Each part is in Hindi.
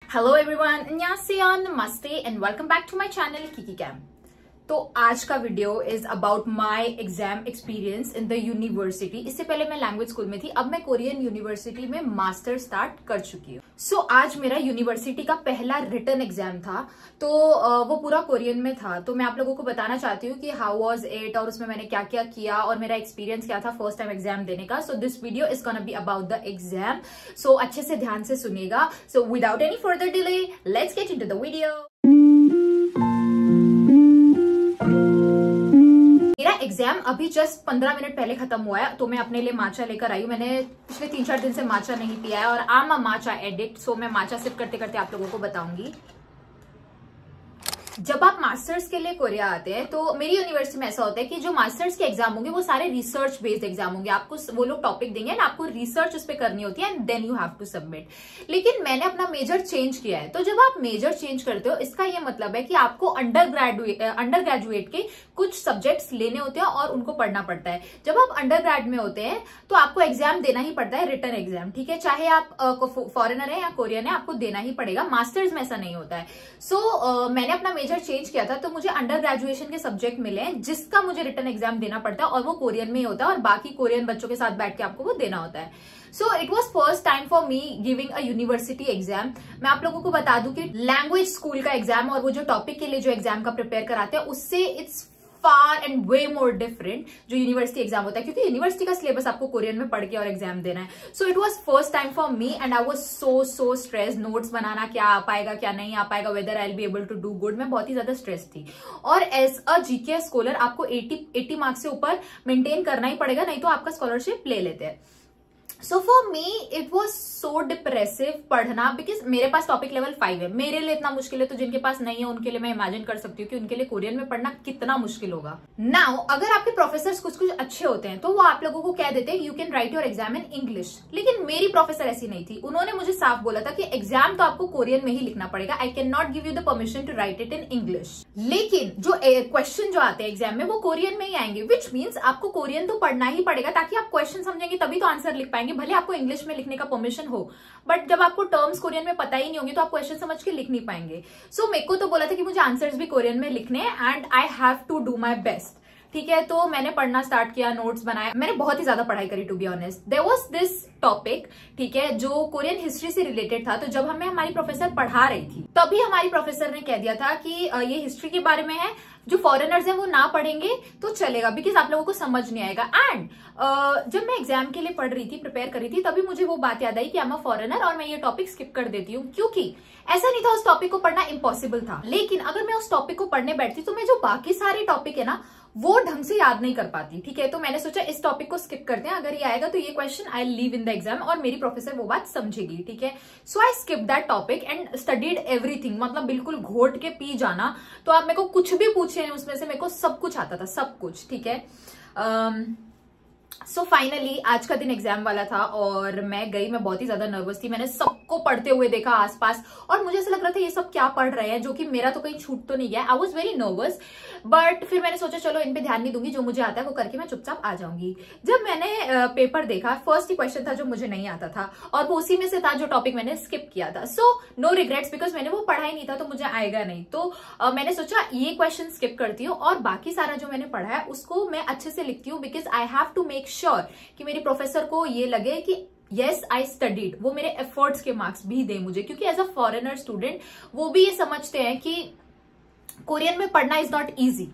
हेलो एवरीवन, अन्यासेयो, नमस्ते and welcome back to my channel Kiki Cam. तो आज का video is about my exam experience in the university. इससे पहले मैं लैंग्वेज स्कूल में थी, अब मैं कोरियन यूनिवर्सिटी में मास्टर स्टार्ट कर चुकी हूँ। सो आज मेरा यूनिवर्सिटी का पहला रिटन एग्जाम था, तो वो पूरा कोरियन में था। तो मैं आप लोगों को बताना चाहती हूँ कि हाउ वाज इट और उसमें मैंने क्या क्या किया और मेरा एक्सपीरियंस क्या था फर्स्ट टाइम एग्जाम देने का। So this video is gonna be about the exam, so अच्छे से ध्यान से सुनिएगा। So without any further delay let's get into the video. मेरा एग्जाम अभी जस्ट 15 मिनट पहले खत्म हुआ है, तो मैं अपने लिए माचा लेकर आई हूँ। मैंने पिछले 3-4 दिन से माचा नहीं पिया है और I am a matcha addict, सो मैं माचा सिप करते करते आप लोगों को बताऊंगी। जब आप मास्टर्स के लिए कोरिया आते हैं तो मेरी यूनिवर्सिटी में ऐसा होता है कि जो मास्टर्स के एग्जाम होंगे वो सारे रिसर्च बेस्ड एग्जाम होंगे। आपको वो लोग टॉपिक देंगे एंड आपको रिसर्च उस पर करनी होती है and then you have to submit. लेकिन मैंने अपना मेजर चेंज किया है, तो जब आप मेजर चेंज करते हो इसका ये मतलब है कि आपको अंडर ग्रेजुएट के कुछ सब्जेक्ट्स लेने होते हैं और उनको पढ़ना पड़ता है। जब आप अंडर ग्रेड में होते हैं तो आपको एग्जाम देना ही पड़ता है, रिटन एग्जाम, ठीक है। चाहे आप फॉरेनर है या कोरियन है, आपको देना ही पड़ेगा। मास्टर्स में ऐसा नहीं होता है। सो मैंने अपना मेजर चेंज किया था, तो मुझे अंडर ग्रेजुएशन के सब्जेक्ट मिले हैं जिसका मुझे रिटन एग्जाम देना पड़ता है और वो कोरियन में ही होता है और बाकी कोरियन बच्चों के साथ बैठ के आपको वो देना होता है। So it was first time for me giving a university exam. मैं आप लोगों को बता दूं कि लैंग्वेज स्कूल का एग्जाम और वो जो टॉपिक के लिए जो एग्जाम का प्रिपेयर कराते हैं उससे it's far and way more different जो यूनिवर्सिटी एग्जाम होता है, क्योंकि यूनिवर्सिटी का सिलेबस आपको कोरियन में पढ़ के और एग्जाम देना है। So it was first time for me and I was so stress. Notes बनाना, क्या आ पाएगा क्या नहीं आ पाएगा, whether I will be able to do good, मैं बहुत ही ज्यादा स्ट्रेस थी। और एज अ जीके स्कॉलर आपको 80 मार्क्स से ऊपर मेंटेन करना ही पड़ेगा, नहीं तो आपका स्कॉलरशिप ले लेते हैं। So for me it was so depressive पढ़ना, बिकॉज मेरे पास टॉपिक लेवल 5 है। मेरे लिए इतना मुश्किल है, तो जिनके पास नहीं है उनके लिए मैं इमेजिन कर सकती हूँ कि उनके लिए कोरियन में पढ़ना कितना मुश्किल होगा। नाउ अगर आपके प्रोफेसर कुछ अच्छे होते हैं तो वो आप लोगों को कह देते हैं you can write your exam in English, लेकिन मेरी प्रोफेसर ऐसी नहीं थी। उन्होंने मुझे साफ बोला था कि एग्जाम तो आपको कोरियन में ही लिखना पड़ेगा, I can not give you the permission to write it in English. लेकिन जो क्वेश्चन जो आते हैं एग्जाम में वो कोरियन में ही आएंगे, विच मीन्स आपको कोरियन तो पढ़ना ही पड़ेगा ताकि आप क्वेश्चन समझेंगे तभी तो आंसर लिख पाएंगे। भले आपको इंग्लिश में लिखने का परमिशन हो, बट जब आपको टर्म्स कोरियन में पता ही नहीं होंगे तो आप क्वेश्चन समझ के लिख नहीं पाएंगे। सो मेरे को तो बोला था कि मुझे आंसर्स भी कोरियन में लिखने हैं and I have to do my best, ठीक है। तो मैंने पढ़ना स्टार्ट किया, नोट्स बनाया, मैंने बहुत ही ज्यादा पढ़ाई करी to be honest. There was this topic, ठीक है, जो कोरियन हिस्ट्री से रिलेटेड था। तो जब हमें हमारी प्रोफेसर पढ़ा रही थी तभी हमारी प्रोफेसर ने कह दिया था कि ये हिस्ट्री के बारे में है, जो फॉरेनर्स हैं वो ना पढ़ेंगे तो चलेगा, बिकॉज आप लोगों को समझ नहीं आएगा। एंड जब मैं एग्जाम के लिए पढ़ रही थी, प्रिपेयर कर रही थी, तभी मुझे वो बात याद आई कि आई एम अ फॉरेनर और मैं ये टॉपिक स्किप कर देती हूँ, क्योंकि ऐसा नहीं था उस टॉपिक को पढ़ना इम्पॉसिबल था। लेकिन अगर मैं उस टॉपिक को पढ़ने बैठती तो मैं जो बाकी सारे टॉपिक है ना वो ढंग से याद नहीं कर पाती, ठीक है। तो मैंने सोचा इस टॉपिक को स्किप करते हैं, अगर ये आएगा तो ये question I leave in the exam और मेरी प्रोफेसर वो बात समझेगी, ठीक है। So I skip that topic and studied everything, मतलब बिल्कुल घोट के पी जाना। तो आप मेरे को कुछ भी पूछे उसमें से मेरे को सब कुछ आता था, सब कुछ, ठीक है। सो फाइनली आज का दिन एग्जाम वाला था और मैं गई, मैं बहुत ही ज्यादा नर्वस थी। मैंने सबको पढ़ते हुए देखा आसपास और मुझे ऐसा लग रहा था ये सब क्या पढ़ रहे हैं, जो कि मेरा तो कहीं छूट तो नहीं गया। I was very nervous, but फिर मैंने सोचा चलो इन पे ध्यान नहीं दूंगी, जो मुझे आता है वो करके मैं चुपचाप आ जाऊंगी। जब मैंने पेपर देखा, फर्स्ट ही क्वेश्चन था जो मुझे नहीं आता था और वो उसी में से था जो टॉपिक मैंने स्किप किया था। सो नो रिग्रेट्स, बिकॉज मैंने वो पढ़ा ही नहीं था तो मुझे आएगा नहीं। तो मैंने सोचा ये क्वेश्चन स्किप करती हूँ और बाकी सारा जो मैंने पढ़ा है उसको मैं अच्छे से लिखती हूँ, because I have to make sure कि मेरी प्रोफेसर को ये लगे कि यस आई स्टडीड, वो मेरे एफर्ट्स के मार्क्स भी दे मुझे, क्योंकि एज अ फॉरेनर स्टूडेंट वो भी ये समझते हैं कि कोरियन में पढ़ना इज नॉट इजी।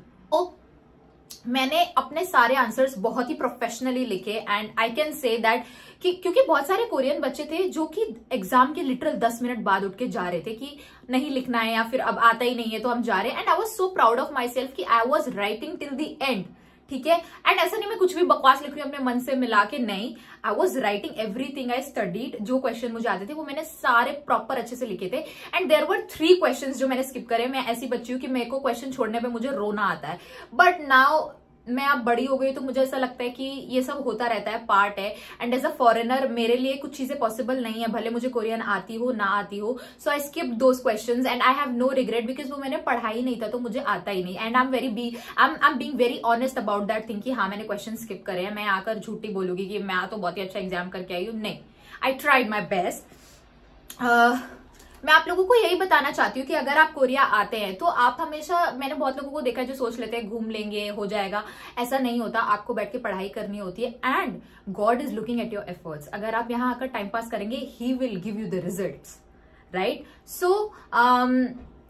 मैंने अपने सारे आंसर्स बहुत ही प्रोफेशनली लिखे and I can say that कि क्योंकि बहुत सारे कोरियन बच्चे थे जो कि एग्जाम के लिटरल 10 मिनट बाद उठ के जा रहे थे कि नहीं लिखना है या फिर अब आता ही नहीं है तो हम जा रहे हैं। And I was so proud of my self कि I was writing till the end, ठीक है। एंड ऐसा नहीं मैं कुछ भी बकवास लिख रही हूँ अपने मन से मिला के, नहीं, I was writing everything I studied. जो क्वेश्चन मुझे आते थे वो मैंने सारे प्रॉपर अच्छे से लिखे थे एंड देयर वर 3 क्वेश्चंस जो मैंने स्किप करे। मैं ऐसी बच्ची हूँ कि मेरे को क्वेश्चन छोड़ने पे मुझे रोना आता है, बट नाउ मैं अब बड़ी हो गई तो मुझे ऐसा लगता है कि ये सब होता रहता है, पार्ट है। एंड एज अ फॉरेनर मेरे लिए कुछ चीजें पॉसिबल नहीं है, भले मुझे कोरियन आती हो ना आती हो। So I skip those questions and I have no regret, because वो मैंने पढ़ा ही नहीं था तो मुझे आता ही नहीं। And I am being very honest about that thing कि हाँ मैंने क्वेश्चन स्किप करे हैं। मैं आकर झूठी बोलूंगी कि मैं तो बहुत ही अच्छा एग्जाम करके आई हूँ, नहीं, आई ट्राइड माई बेस्ट। मैं आप लोगों को यही बताना चाहती हूँ कि अगर आप कोरिया आते हैं तो आप हमेशा, मैंने बहुत लोगों को देखा है जो सोच लेते हैं घूम लेंगे हो जाएगा, ऐसा नहीं होता। आपको बैठ के पढ़ाई करनी होती है and God is looking at your efforts. अगर आप यहाँ आकर टाइम पास करेंगे, he will give you the results, right. So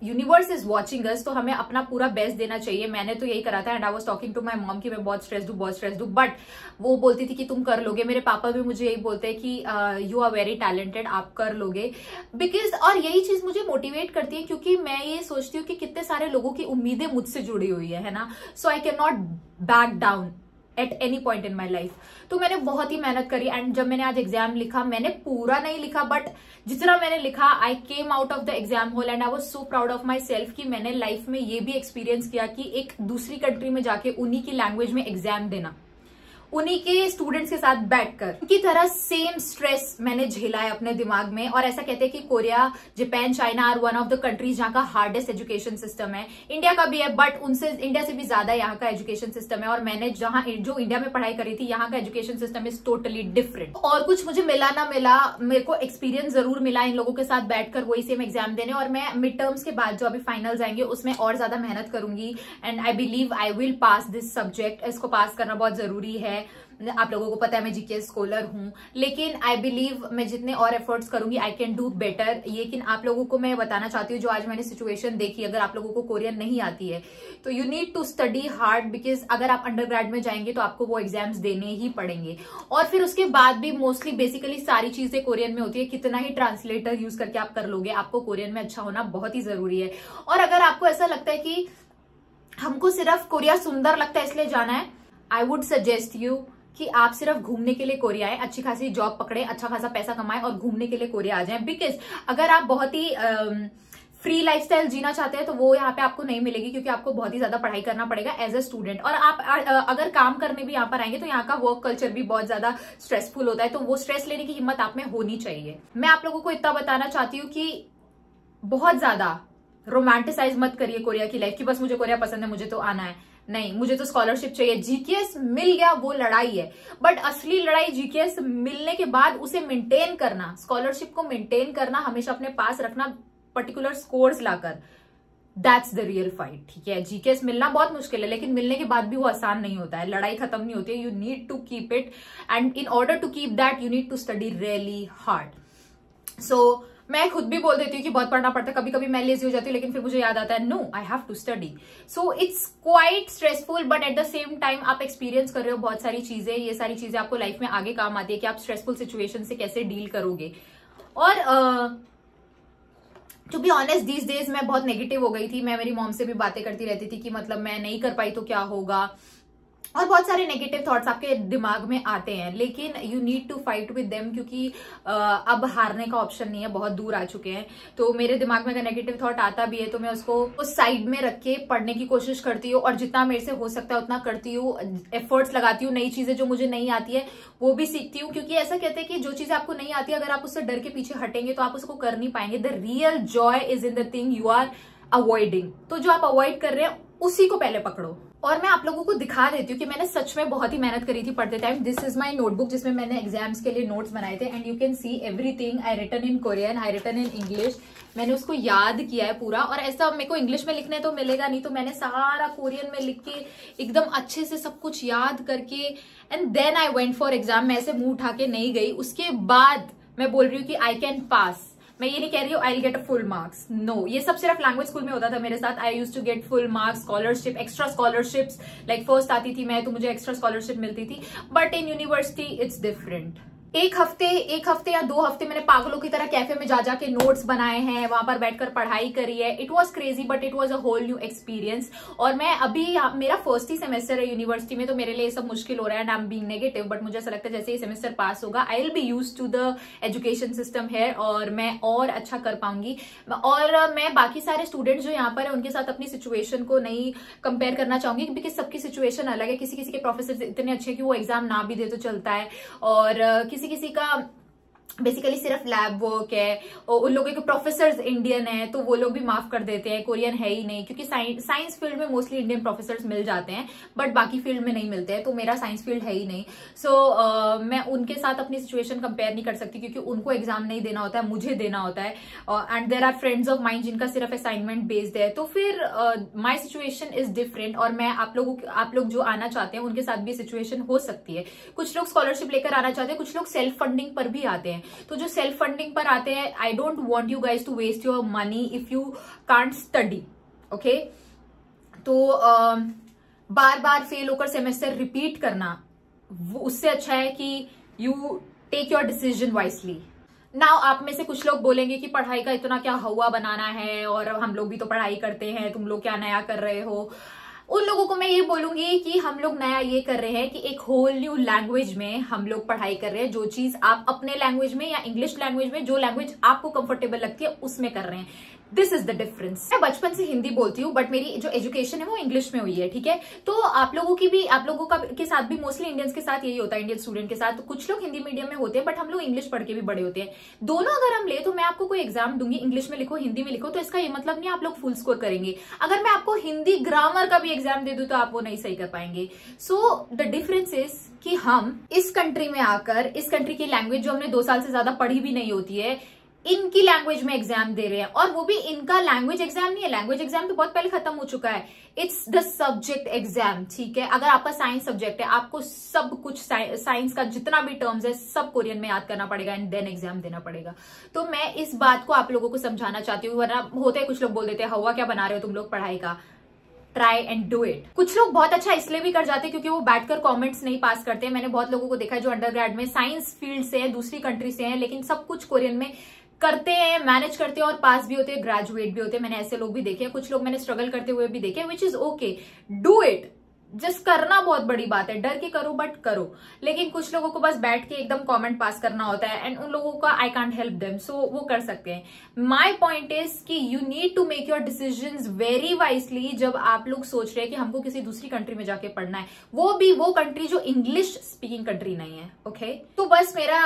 universe is watching us, तो हमें अपना पूरा बेस्ट देना चाहिए। मैंने तो यही करा था and I was talking to my mom कि मैं बहुत स्ट्रेस्ड हूँ, बट वो बोलती थी कि तुम कर लोगे। मेरे पापा भी मुझे यही बोलते हैं कि यू आर वेरी टैलेंटेड, आप कर लोगे, बिकॉज, और यही चीज मुझे मोटिवेट करती है क्योंकि मैं ये सोचती हूँ कि कितने सारे लोगों की उम्मीदें मुझसे जुड़ी हुई है ना। So I can not back down at any point in my life. तो मैंने बहुत ही मेहनत करी एंड जब मैंने आज एग्जाम लिखा, मैंने पूरा नहीं लिखा बट जितना मैंने लिखा, I came out of the exam hall and I was so proud of my self कि मैंने लाइफ में ये भी एक्सपीरियंस किया कि एक दूसरी कंट्री में जाके उन्हीं की लैंग्वेज में एग्जाम देना, उन्हीं के स्टूडेंट्स के साथ बैठकर उनकी तरह सेम स्ट्रेस मैंने झेला है अपने दिमाग में। और ऐसा कहते हैं कि Korea, Japan, China are one of the countries जहाँ का हार्डेस्ट एजुकेशन सिस्टम है। इंडिया का भी है बट उनसे, इंडिया से भी ज्यादा यहाँ का एजुकेशन सिस्टम है। और मैंने जो इंडिया में पढ़ाई करी थी, यहाँ का education system is totally different. और कुछ मुझे मिला ना मिला, मेरे को एक्सपीरियंस जरूर मिला इन लोगों के साथ बैठकर वही सेम एग्जाम देने। और मैं मिड टर्म्स के बाद जो अभी फाइनल्स आएंगे उसमें और ज्यादा मेहनत करूंगी and I believe I will pass this subject. इसको पास करना बहुत जरूरी है। आप लोगों को पता है मैं जीकेएस स्कॉलर हूं, लेकिन आई बिलीव मैं जितने और एफर्ट्स करूंगी आई कैन डू बेटर। लेकिन आप लोगों को मैं बताना चाहती हूँ, जो आज मैंने सिचुएशन देखी, अगर आप लोगों को कोरियन नहीं आती है तो you need to study hard, because अगर आप अंडरग्रेड में जाएंगे तो आपको वो एग्जाम्स देने ही पड़ेंगे। और फिर उसके बाद भी मोस्टली बेसिकली सारी चीजें कोरियन में होती है। कितना ही ट्रांसलेटर यूज करके आप कर लोगे, आपको कोरियन में अच्छा होना बहुत ही जरूरी है। और अगर आपको ऐसा लगता है कि हमको सिर्फ कोरिया सुंदर लगता है इसलिए जाना है, आई वुड सजेस्ट यू कि आप सिर्फ घूमने के लिए कोरिया आए, अच्छी खासी जॉब पकड़े, अच्छा खासा पैसा कमाएं और घूमने के लिए कोरिया आ जाएं। बिकॉज अगर आप बहुत ही फ्री लाइफस्टाइल जीना चाहते हैं तो वो यहाँ पे आपको नहीं मिलेगी, क्योंकि आपको बहुत ही ज्यादा पढ़ाई करना पड़ेगा एज अ स्टूडेंट। और आप अगर काम करने भी यहाँ पर आएंगे तो यहाँ का वर्क कल्चर भी बहुत ज्यादा स्ट्रेसफुल होता है, तो वो स्ट्रेस लेने की हिम्मत आप में होनी चाहिए। मैं आप लोगों को इतना बताना चाहती हूँ कि बहुत ज्यादा रोमांटिसाइज मत करिए कोरिया की लाइफ की, बस मुझे कोरिया पसंद है, मुझे तो आना है। नहीं, मुझे तो स्कॉलरशिप चाहिए। जीकेएस मिल गया वो लड़ाई है, बट असली लड़ाई जीकेएस मिलने के बाद उसे मेंटेन करना, स्कॉलरशिप को मेंटेन करना, हमेशा अपने पास रखना particular scores locker, that's the real fight. ठीक है, जीकेएस मिलना बहुत मुश्किल है, लेकिन मिलने के बाद भी वो आसान नहीं होता है, लड़ाई खत्म नहीं होती है। You need to keep it and in order to keep that you need to study really hard. So मैं खुद भी बोल देती हूँ कि बहुत पढ़ना पड़ता है, कभी कभी मैं लेजी हो जाती हूँ, लेकिन फिर मुझे याद आता है no, I have to study. So it's quite stressful, but at the same time आप एक्सपीरियंस कर रहे हो बहुत सारी चीजें। ये सारी चीजें आपको लाइफ में आगे काम आती है कि आप स्ट्रेसफुल सिचुएशन से कैसे डील करोगे। और to be honest these days मैं बहुत नेगेटिव हो गई थी। मैं मेरी मॉम से भी बातें करती रहती थी कि मतलब मैं नहीं कर पाई तो क्या होगा, और बहुत सारे नेगेटिव थॉट्स आपके दिमाग में आते हैं, लेकिन you need to fight with them, क्योंकि अब हारने का ऑप्शन नहीं है, बहुत दूर आ चुके हैं। तो मेरे दिमाग में अगर नेगेटिव थॉट आता भी है तो मैं उसको उस साइड में रख के पढ़ने की कोशिश करती हूँ और जितना मेरे से हो सकता है उतना करती हूँ, एफर्ट्स लगाती हूँ। नई चीजें जो मुझे नहीं आती है वो भी सीखती हूँ, क्योंकि ऐसा कहते हैं कि जो चीजें आपको नहीं आती, अगर आप उससे डर के पीछे हटेंगे तो आप उसको कर नहीं पाएंगे। The real joy is in the thing you are avoiding. तो जो आप अवॉइड कर रहे हैं उसी को पहले पकड़ो। और मैं आप लोगों को दिखा देती हूँ कि मैंने सच में बहुत ही मेहनत करी थी पढ़ते time. This is my notebook जिसमें मैंने एग्जाम्स के लिए नोट्स बनाए थे and you can see everything I written in Korean, I written in English. मैंने उसको याद किया है पूरा, और ऐसा मेरे को इंग्लिश में लिखने तो मिलेगा नहीं, तो मैंने सारा कोरियन में लिख के एकदम अच्छे से सब कुछ याद करके and then I went for exam. मैं ऐसे मुंह उठा के नहीं गई, उसके बाद मैं बोल रही हूँ कि आई कैन पास। मैं ये नहीं कह रही हूँ I will get a full marks, no, ये सब सिर्फ लैंग्वेज स्कूल में होता था मेरे साथ। I use to get full marks, scholarship, extra scholarships, like first आती थी मैं तो मुझे एक्स्ट्रा स्कॉलरशिप मिलती थी, but in university it's different. एक हफ्ते या 2 हफ्ते मैंने पागलों की तरह कैफे में जा जाके नोट्स बनाए हैं, वहां पर बैठकर पढ़ाई करी है। It was crazy but it was a whole new experience. और मैं अभी मेरा फर्स्ट ही सेमेस्टर है यूनिवर्सिटी में, तो मेरे लिए सब मुश्किल हो रहा है and I am being negative, but मुझे ऐसा लगता है जैसे ही सेमेस्टर पास होगा I will be used to the education system है और मैं और अच्छा कर पाऊंगी। और मैं बाकी सारे स्टूडेंट्स जो यहाँ पर है उनके साथ अपनी सिचुएशन को नहीं कंपेयर करना चाहूंगी, बिकॉज सबकी सिचुएशन अलग है। किसी किसी के प्रोफेसर इतने अच्छे कि वो एग्जाम ना भी दे तो चलता है, और किसी किसी का बेसिकली सिर्फ लैब वर्क है, और उन लोगों के प्रोफेसर्स इंडियन है तो वो लोग भी माफ कर देते हैं, कोरियन है ही नहीं, क्योंकि साइंस फील्ड में मोस्टली इंडियन प्रोफेसर्स मिल जाते हैं बट बाकी फील्ड में नहीं मिलते हैं, तो मेरा साइंस फील्ड है ही नहीं। सो मैं उनके साथ अपनी सिचुएशन कंपेयर नहीं कर सकती, क्योंकि उनको एग्जाम नहीं देना होता है, मुझे देना होता है। And there are friends of mind जिनका सिर्फ असाइनमेंट बेस्ड है, तो फिर माई सिचुएशन इज डिफरेंट। और मैं आप लोग जो आना चाहते हैं उनके साथ भी सिचुएशन हो सकती है। कुछ लोग स्कॉलरशिप लेकर आना चाहते हैं, कुछ लोग सेल्फ फंडिंग पर भी आते हैं। तो जो सेल्फ फंडिंग पर आते हैं, I don't want you guys to waste your money if you can't study, okay. तो बार बार फेल होकर सेमेस्टर रिपीट करना, उससे अच्छा है कि you take your decision wisely. Now आप में से कुछ लोग बोलेंगे कि पढ़ाई का इतना क्या हवा बनाना है, और हम लोग भी तो पढ़ाई करते हैं, तुम लोग क्या नया कर रहे हो। उन लोगों को मैं ये बोलूंगी कि हम लोग नया ये कर रहे हैं कि एक होल न्यू लैंग्वेज में हम लोग पढ़ाई कर रहे हैं। जो चीज आप अपने लैंग्वेज में या इंग्लिश लैंग्वेज में, जो लैंग्वेज आपको कंफर्टेबल लगती है उसमें कर रहे हैं। This is the difference. मैं बचपन से हिंदी बोलती हूँ बट मेरी जो एजुकेशन है वो इंग्लिश में हुई है, ठीक है। तो आप लोगों के साथ भी मोस्टली इंडियंस के साथ यही होता है, इंडियन स्टूडेंट के साथ। तो कुछ लोग हिंदी मीडियम में होते हैं बट हम लोग इंग्लिश पढ़ के भी बड़े होते हैं। दोनों अगर हम ले तो मैं आपको कोई एग्जाम दूंगी, इंग्लिश में लिखो हिंदी में लिखो, तो इसका ये मतलब नहीं आप लोग फुल स्कोर करेंगे। अगर मैं आपको हिंदी ग्रामर का भी एग्जाम दे दूं तो आप वो नहीं सही कर पाएंगे। सो द डिफरेंस इज कि हम इस कंट्री में आकर, इस कंट्री की लैंग्वेज जो हमने 2 साल से ज्यादा पढ़ी भी नहीं होती है, इनकी लैंग्वेज में एग्जाम दे रहे हैं। और वो भी इनका लैंग्वेज एग्जाम नहीं है, लैंग्वेज एग्जाम तो बहुत पहले खत्म हो चुका है। इट्स द सब्जेक्ट एग्जाम, ठीक है। अगर आपका साइंस सब्जेक्ट है, आपको सब कुछ साइंस का जितना भी टर्म्स है सब कोरियन में याद करना पड़ेगा एंड देन एग्जाम देना पड़ेगा। तो मैं इस बात को आप लोगों को समझाना चाहती हूँ, वरना होते हैं कुछ लोग बोल देते हैं हवा क्या बना रहे हो तुम लोग पढ़ाई का, ट्राई एंड डू इट। कुछ लोग बहुत अच्छा इसलिए भी कर जाते हैं क्योंकि वो बैठकर कमेंट्स नहीं पास करते हैं। मैंने बहुत लोगों को देखा है जो अंडरग्रेड में साइंस फील्ड से है, दूसरी कंट्री से है, लेकिन सब कुछ कोरियन में करते हैं, मैनेज करते हैं और पास भी होते हैं, ग्रेजुएट भी होते हैं। मैंने ऐसे लोग भी देखे हैं, कुछ लोग मैंने स्ट्रगल करते हुए भी देखे, which is okay. Do it. Just करना बहुत बड़ी बात है, डर के करो बट करो। लेकिन कुछ लोगों को बस बैठ के एकदम कमेंट पास करना होता है एंड उन लोगों का आई कांट हेल्प देम, सो वो कर सकते हैं। माय पॉइंट इज कि you need to make your decisions very wisely. जब आप लोग सोच रहे हैं कि हमको किसी दूसरी कंट्री में जाके पढ़ना है, वो भी वो कंट्री जो इंग्लिश स्पीकिंग कंट्री नहीं है, ओके। तो बस मेरा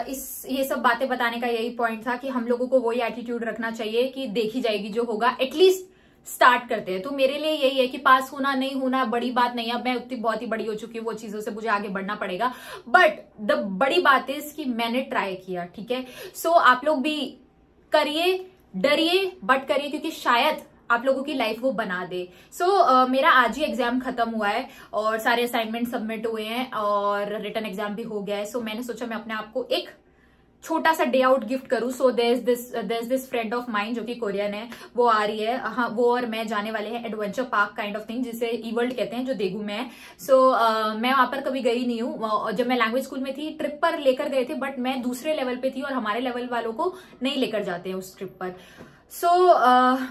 ये सब बातें बताने का यही पॉइंट था कि हम लोगों को वही एटीट्यूड रखना चाहिए कि देखी जाएगी जो होगा, एटलीस्ट स्टार्ट करते हैं। तो मेरे लिए यही है कि पास होना नहीं होना बड़ी बात नहीं है। अब मैं उतनी बहुत ही बड़ी हो चुकी हूँ, वो चीजों से मुझे आगे बढ़ना पड़ेगा। बट द बड़ी बात है कि मैंने ट्राई किया, ठीक है। सो आप लोग भी करिए, डरिए बट करिए, क्योंकि शायद आप लोगों की लाइफ वो बना दे। सो मेरा आज ही एग्जाम खत्म हुआ है और सारे असाइनमेंट सबमिट हुए हैं और रिटन एग्जाम भी हो गया है। सो मैंने सोचा मैं अपने आप को एक छोटा सा डे आउट गिफ्ट करूं। So there is this friend of mine जो कि कोरियन है, वो आ रही है। हाँ, वो और मैं जाने वाले हैं adventure park kind of thing, जिसे ईवर्ल्ड कहते हैं, जो देगू में है। सो मैं वहां पर कभी गई नहीं हूँ। जब मैं लैंग्वेज स्कूल में थी ट्रिप पर लेकर गए थे, बट मैं दूसरे लेवल पे थी और हमारे लेवल वालों को नहीं लेकर जाते हैं उस ट्रिप पर। सो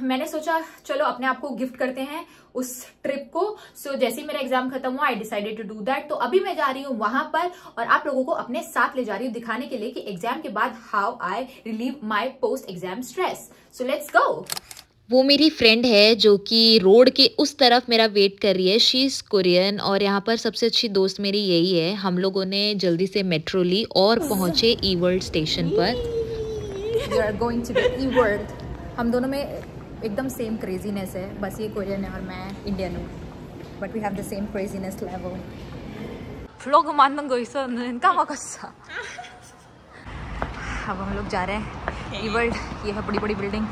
मैंने सोचा चलो अपने आप को गिफ्ट करते हैं उस ट्रिप को। सो जैसे ही मेरा एग्जाम खत्म हुआ I decided to do that. तो अभी मैं जा रही हूँ वहां पर और आप लोगों को अपने साथ ले जा रही हूँ दिखाने के लिए कि एग्जाम के बाद how I relieve my post exam stress. So let's go. वो मेरी फ्रेंड है जो कि रोड के उस तरफ मेरा वेट कर रही है। शी इज़ कोरियन और यहाँ पर सबसे अच्छी दोस्त मेरी यही है। हम लोगों ने जल्दी से मेट्रो ली और पहुंचे ईवर्ल्ड स्टेशन पर। We are going to the E-World। हम दोनों में एकदम सेम क्रेजीनेस है, बस ये कोरियन है और मैं इंडियन हूँ, but we have the same craziness level. Vlog 만든 거 있었는데 까먹었어। अब हम लोग जा रहे हैं E-World। ये है बड़ी बड़ी बिल्डिंग।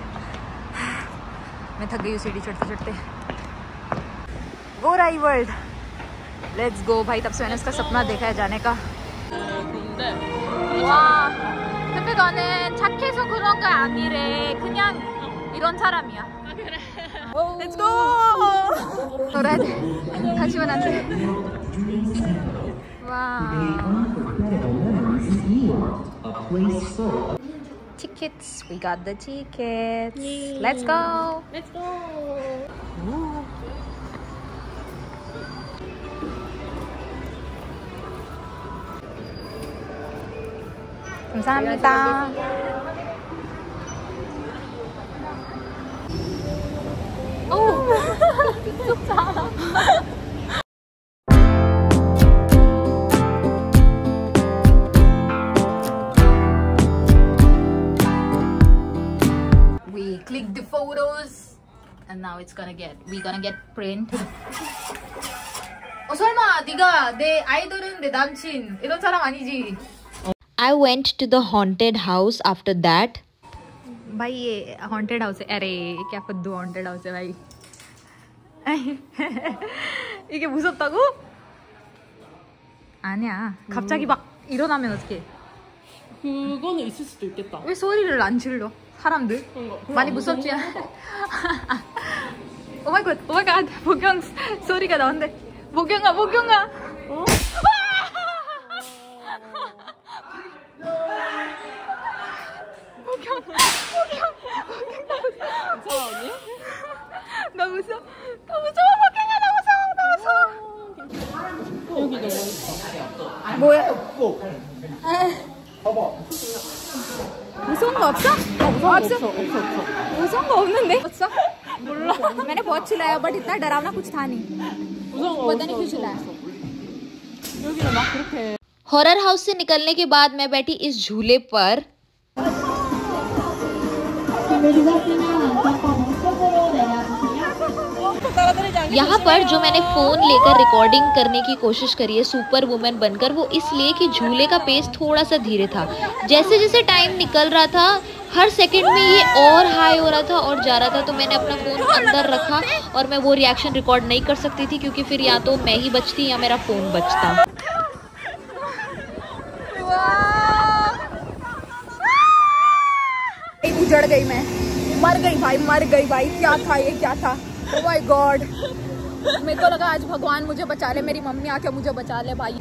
मैं थक गई हूँ सीढ़ी चढ़ते चढ़ते। गो रहा E-World, लेट्स गो भाई। तब से मैंने इसका सपना देखा है जाने का। वाह, 근데 나는 착해서 그런 거 아니래. 그냥 이런 사람이야. Let's go. 놀아야 돼. 다치면 안 돼. 와. Tickets. We got the tickets. Yay. Let's go. Let's go. Ooh. 감사합니다. 오, 좋다. click the photos and now we're gonna get print. 설마 네가 내 아이돌은 내 남친 이런 사람 아니지? I went to the haunted house after that. भाई ये haunted house है. अरे क्या फद्दू haunted house है भाई. 이게 무섭다고? 아니야. 갑자기 막 일어나면 어떡해? 그거는 있을 수도 있겠다. 왜 소리를 안 질러? 사람들? 많이 무섭지? 오마이갓 복경 소리가 나온대. 복경아 어? 복경 나 무서워 복경아 나 무서워 여기 너무 있어. 뭐야? 무서운 거 없어? 없어. 무서운 거 없는데? 없어? 몰라. मैंने बहुत चिल्लाया बट इतना डरावना कुछ था नहीं. पता नहीं क्यों चिल्लाया. 여기는 막 그렇게. हॉरर हाउस से निकलने के बाद मैं बैठी इस झूले पर. यहाँ पर जो मैंने फोन लेकर रिकॉर्डिंग करने की कोशिश करी है सुपर वुमेन बनकर, वो इसलिए कि झूले का पेस थोड़ा सा धीरे था. जैसे जैसे टाइम निकल रहा था हर सेकंड में ये और हाई हो रहा था और जा रहा था, तो मैंने अपना फोन अंदर रखा और मैं वो रिएक्शन रिकॉर्ड नहीं कर सकती थी क्योंकि फिर या तो मैं ही बचती या मेरा फोन बचता. उजड़ गई मैं, मर गई भाई. क्या था ये, क्या था? Oh my God. मेरे को लगा आज भगवान मुझे बचा ले, मेरी मम्मी आके मुझे बचा ले भाई.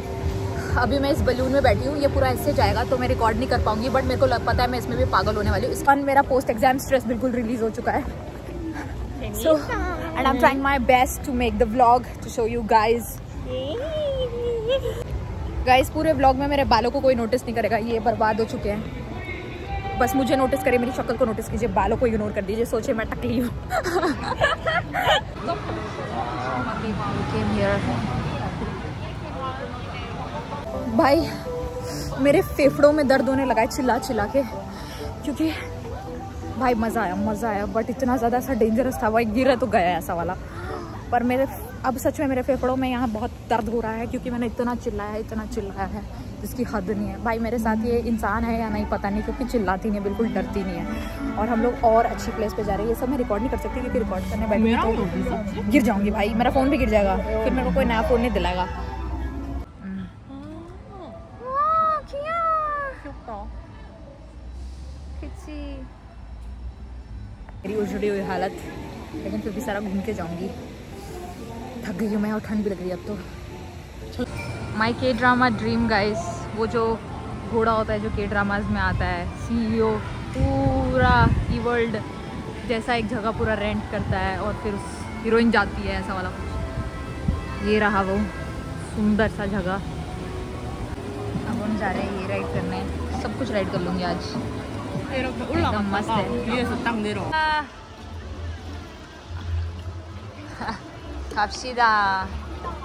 अभी मैं इस बलून में बैठी हूँ, ये पूरा ऐसे जाएगा तो मैं रिकॉर्ड नहीं कर पाऊंगी, बट मेरे को पता है मैं इसमें भी पागल होने वाली हूँ. इस वन मेरा पोस्ट एग्जाम स्ट्रेस बिल्कुल रिलीज हो चुका है. So and I am trying my best to make the vlog to show you guys. पूरे व्लॉग में मेरे बालों को कोई नोटिस नहीं करेगा, ये बर्बाद हो चुके हैं. बस मुझे नोटिस करे, मेरी शक्ल को नोटिस कीजिए, बालों को इग्नोर कर दीजिए, सोचे मैं टकली हूँ. भाई मेरे फेफड़ों में दर्द होने लगा है चिल्ला चिल्ला के, क्योंकि भाई मज़ा आया बट इतना ज़्यादा ऐसा डेंजरस था. भाई गिरा तो गया ऐसा वाला. पर मेरे अब सच में मेरे फेफड़ों में यहाँ बहुत दर्द हो रहा है क्योंकि मैंने इतना चिल्लाया है जिसकी हद नहीं है. भाई मेरे साथ ये इंसान है या नहीं पता नहीं, क्योंकि चिल्लाती नहीं है, बिल्कुल डरती नहीं है. और हम लोग और अच्छी प्लेस पे जा रहे हैं. ये सब मैं रिकॉर्ड नहीं कर सकती क्योंकि रिकॉर्ड करने बैठे तो गिर जाऊंगी भाई, मेरा फ़ोन भी गिर जाएगा, फिर मेरे को कोई नया फ़ोन नहीं दिलाएगा. मेरी उजड़ी हुई हालत, लेकिन फिर भी सारा घूम के जाऊंगी. थक गई हूँ मैं और ठंड भी लग रही है अब तो. माई के ड्रामा ड्रीम गाइस, वो जो घोड़ा होता है जो के ड्रामाज में आता है, CEO पूरा ई वर्ल्ड जैसा एक जगह पूरा रेंट करता है और फिर उस हीरोइन जाती है, ऐसा वाला कुछ. ये रहा वो सुंदर सा जगह. अब हम जा रहे हैं ये राइड करने. सब कुछ राइड कर लूँगी आज. एकदम मस्त है. 갑시다.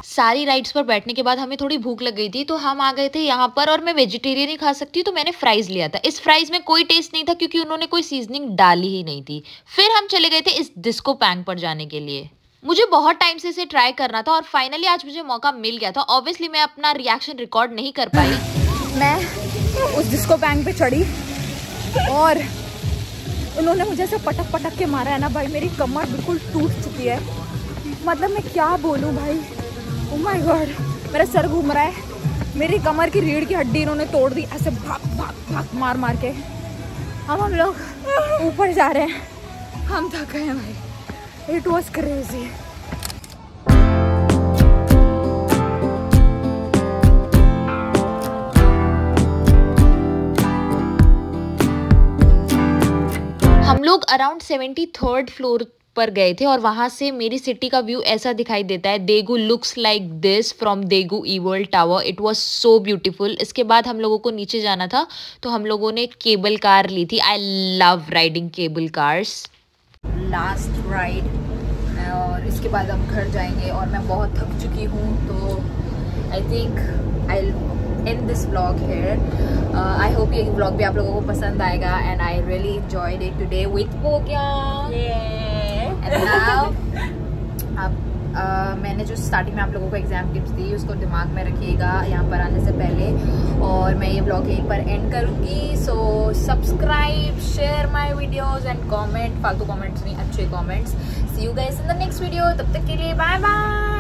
सारी राइड्स पर बैठने के बाद हमें थोड़ी भूख लग गई थी, तो हम आ गए थे यहाँ पर. और मैं वेजिटेरियन ही खा सकती हूँ तो मैंने फ्राइज लिया था. इस फ्राइज में कोई टेस्ट नहीं था क्योंकि उन्होंने कोई सीजनिंग डाली ही नहीं थी. फिर हम चले गए थे इस डिस्को पैंग पर जाने के लिए. मुझे बहुत टाइम से इसे ट्राई करना था और फाइनली आज मुझे मौका मिल गया था. ऑब्वियसली मैं अपना रिएक्शन रिकॉर्ड नहीं कर पाई. मैं उस डिस्को पैंग पे चढ़ी और उन्होंने मुझे ऐसे पटक के मारा है ना भाई, मेरी कमर बिल्कुल टूट चुकी है. मतलब मैं क्या बोलूँ भाई. ओह माय गॉड, मेरा सर घूम रहा है. मेरी कमर की रीढ़ की हड्डी इन्होंने तोड़ दी ऐसे भाग मार के. अब हम लोग ऊपर जा रहे हैं. हम थक गए हैं भाई. It was crazy. हम लोग अराउंड 73rd फ्लोर पर गए थे और वहां से मेरी सिटी का व्यू ऐसा दिखाई देता है. Daegu looks like this from Daegu E world tower. It was so beautiful. इसके बाद हम लोगों को नीचे जाना था तो हम लोगों ने केबल कार ली थी. I love riding cable cars. Last ride और इसके बाद हम घर जाएंगे और मैं बहुत थक चुकी हूँ, तो I think I end this vlog here. I hope ये vlog भी आप लोगों को पसंद आएगा, and I really enjoyed it today with Pokyang. Yeah. And now मैंने जो स्टार्टिंग में आप लोगों को एग्जाम टिप्स दी उसको दिमाग में रखिएगा यहाँ पर आने से पहले, और मैं ये ब्लॉग यहीं पर एंड करूँगी. So subscribe, share my videos and comment, फालतू कमेंट्स नहीं, अच्छे comments. See you guys in the next video. तब तक के लिए बाय बाय.